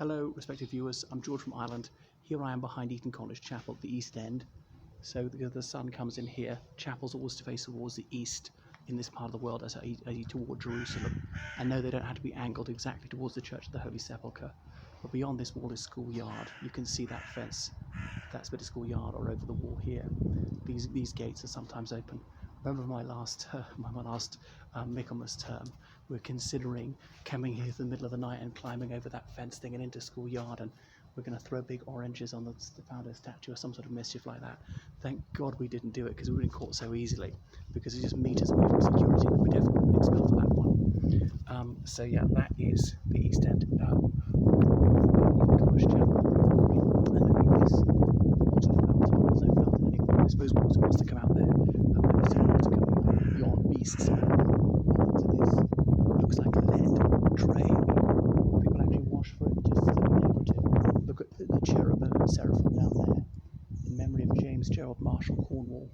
Hello, respected viewers. I'm George from Ireland. Here I am behind Eton College Chapel at the East End. So the sun comes in here. Chapels always face towards the east in this part of the world as I toward Jerusalem. And no, they don't have to be angled exactly towards the Church of the Holy Sepulchre. But beyond this wall is schoolyard. You can see that fence. That's bit of schoolyard or over the wall here. These gates are sometimes open. Remember my last Michaelmas term, we're considering coming here to the middle of the night and climbing over that fence thing and into schoolyard, and we're going to throw big oranges on the founder statue or some sort of mischief like that. Thank God we didn't do it, because we wouldn't caught so easily, because it's just meters away from security, and we definitely wouldn't expel for that one. So yeah, that is the East End College Chapel. And look at this water fountain. There's no fountain anymore. I suppose water wants to come out there. I've never seen water coming out beyond beasts. And into this, looks like a lead tray. People actually wash for it just as a decorative. Look at the cherubim and seraphim down there, in memory of James Gerald Marshall Cornwall,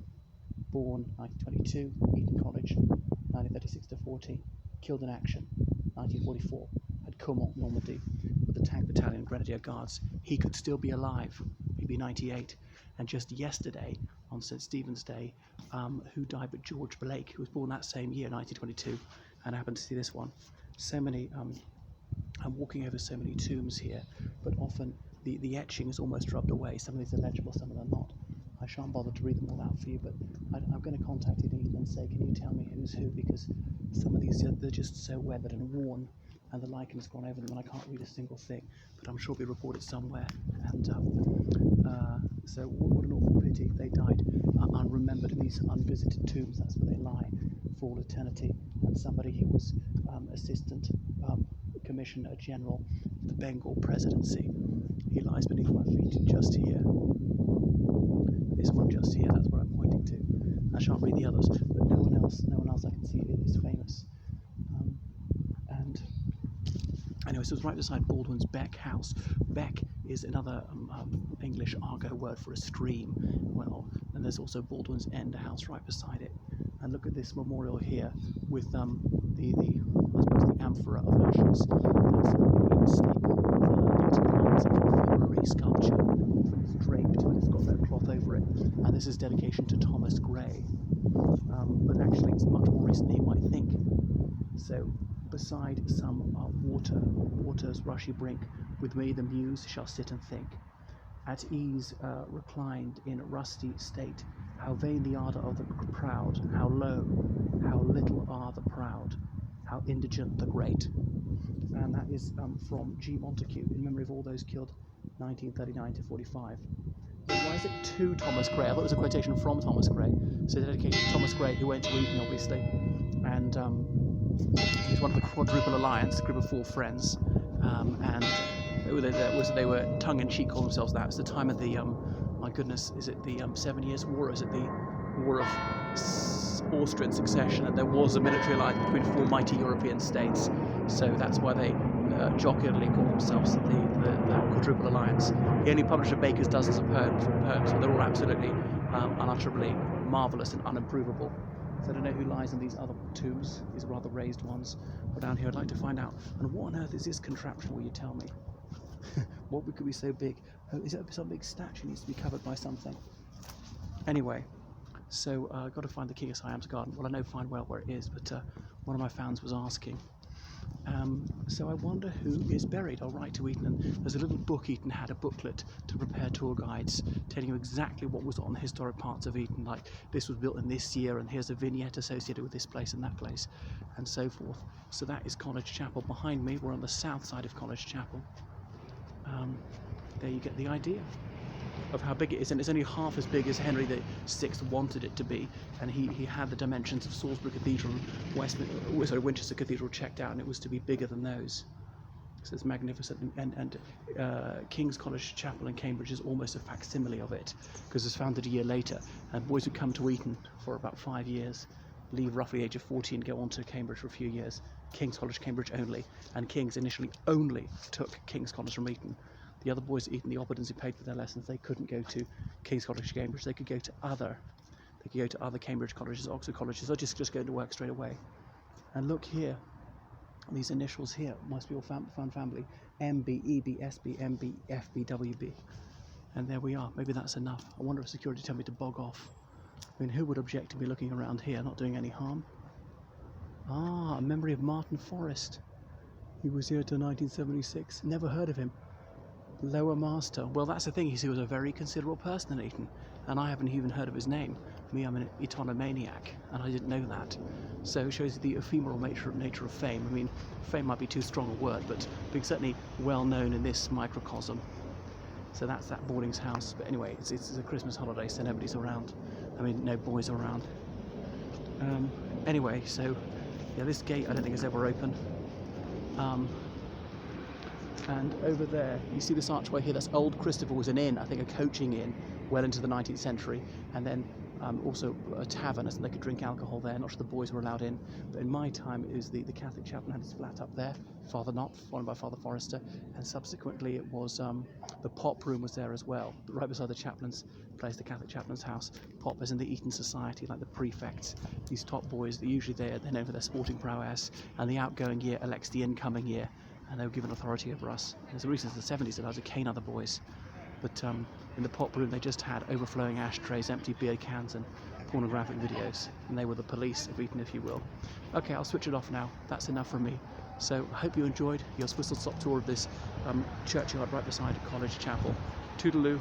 born 1922, Eton College, 1936 to 40, killed in action, 1944, at Caumont, Normandy, with the Tank Battalion Grenadier Guards. He could still be alive, maybe 98. And just yesterday, on St. Stephen's Day, who died but George Blake, who was born that same year, 1922, and I happened to see this one. So many, I'm walking over so many tombs here, but often the etching is almost rubbed away. Some of these are legible, some of them are not. I shan't bother to read them all out for you, but I'm going to contact Eton and say, can you tell me who's who? Because some of these, they're just so weathered and worn, and the lichen has gone over them, and I can't read a single thing. But I'm sure it'll be reported somewhere. And so what an awful pity. They died unremembered in these unvisited tombs. That's where they lie for all eternity. And somebody who was Assistant Commissioner General of the Bengal Presidency, he lies beneath my feet just here. This one just here, that's what I'm pointing to. I shan't read the others, but no one else I can see is famous. And anyway, so it's right beside Baldwin's Beck House. Beck is another English argot word for a stream. Well, and there's also Baldwin's End House right beside it. And look at this memorial here with the amphora of ashes. That's the staple of native plants of funerary sculpture. It's draped, but it's got that cloth over it. And this is dedication to Thomas Gray. But actually, it's much more recent than you might think. So, beside some water's rushy brink, with me the muse shall sit and think. At ease reclined in rusty state, how vain the ardour of the proud, how low, how little are the proud, how indigent the great. And that is from G. Montague, in memory of all those killed 1939 to 45. But why is it to Thomas Gray? I thought it was a quotation from Thomas Gray. So dedicated to Thomas Gray, who went to Eton, obviously. And he's one of the Quadruple Alliance, a group of 4 friends. And they were tongue-in-cheek calling themselves that. It was the time of the, my goodness, is it the 7 Years' War, or is it the War of Austrian Succession? And there was a military alliance between 4 mighty European states. So that's why they jocularly call themselves the Quadruple Alliance. He only published a baker's dozens of poems, but they're all absolutely unutterably marvellous and unimprovable. So I don't know who lies in these other tombs, these rather raised ones. But down here I'd like to find out. And what on earth is this contraption, will you tell me? What could be so big? Oh, is it some big statue needs to be covered by something? Anyway, so I've got to find the King of Siam's garden. Well, I know fine well where it is, but one of my fans was asking. So I wonder who is buried. I'll write to Eton, and there's a little book Eton had, a booklet to prepare tour guides, telling you exactly what was on the historic parts of Eton, like this was built in this year, and here's a vignette associated with this place and that place, and so forth. So that is College Chapel behind me. We're on the south side of College Chapel. There you get the idea of how big it is, and it's only half as big as Henry VI wanted it to be, and he had the dimensions of Salisbury Cathedral, Winchester Cathedral checked out, and it was to be bigger than those. So it's magnificent, and King's College Chapel in Cambridge is almost a facsimile of it, because it was founded a year later, and boys would come to Eton for about 5 years, leave roughly the age of 40 and go on to Cambridge for a few years. King's College, Cambridge only, and King's initially only took King's College from Eton. The other boys at Eton, the Oberdons who paid for their lessons, they couldn't go to King's College, Cambridge. They could go to other Cambridge colleges, Oxford colleges, or just go to work straight away. And look here, These initials here must be all fun family. MB, EB, SB, MB, FB, WB. And there we are. Maybe that's enough. I wonder if security tell me to bog off. I mean, who would object to me looking around here, not doing any harm? Ah, a memory of Martin Forrest. He was here till 1976. Never heard of him. Lower Master. Well, that's the thing. He was a very considerable person in Eton, and I haven't even heard of his name. Me, I'm an Etonomaniac, and I didn't know that. So it shows the ephemeral nature of fame. I mean, fame might be too strong a word, but being certainly well known in this microcosm. So that's that boarding's house. But anyway, it's a Christmas holiday, so nobody's around. I mean, no boys around. Anyway, so yeah, this gate I don't think is ever open. And over there, you see this archway here, that's Old Christopher was an inn, I think a coaching inn, well into the 19th century, and then also a tavern, so they could drink alcohol there. Not sure the boys were allowed in, but in my time it was the Catholic chaplain had his flat up there, Father Knopf, followed by Father Forrester, and subsequently it was, the pop room was there as well, right beside the chaplain's place, the Catholic chaplain's house. Pop is in the Eton Society, like the prefects. These top boys, usually they're known for their sporting prowess, and the outgoing year elects the incoming year, and they were given authority over us. There's a reason in the 70s that I was to cane other boys. But in the pop room they just had overflowing ashtrays, empty beer cans and pornographic videos, and they were the police of Eton, if you will. Okay, I'll switch it off now. That's enough from me. So I hope you enjoyed your whistle-stop tour of this churchyard right beside College Chapel. Toodaloo.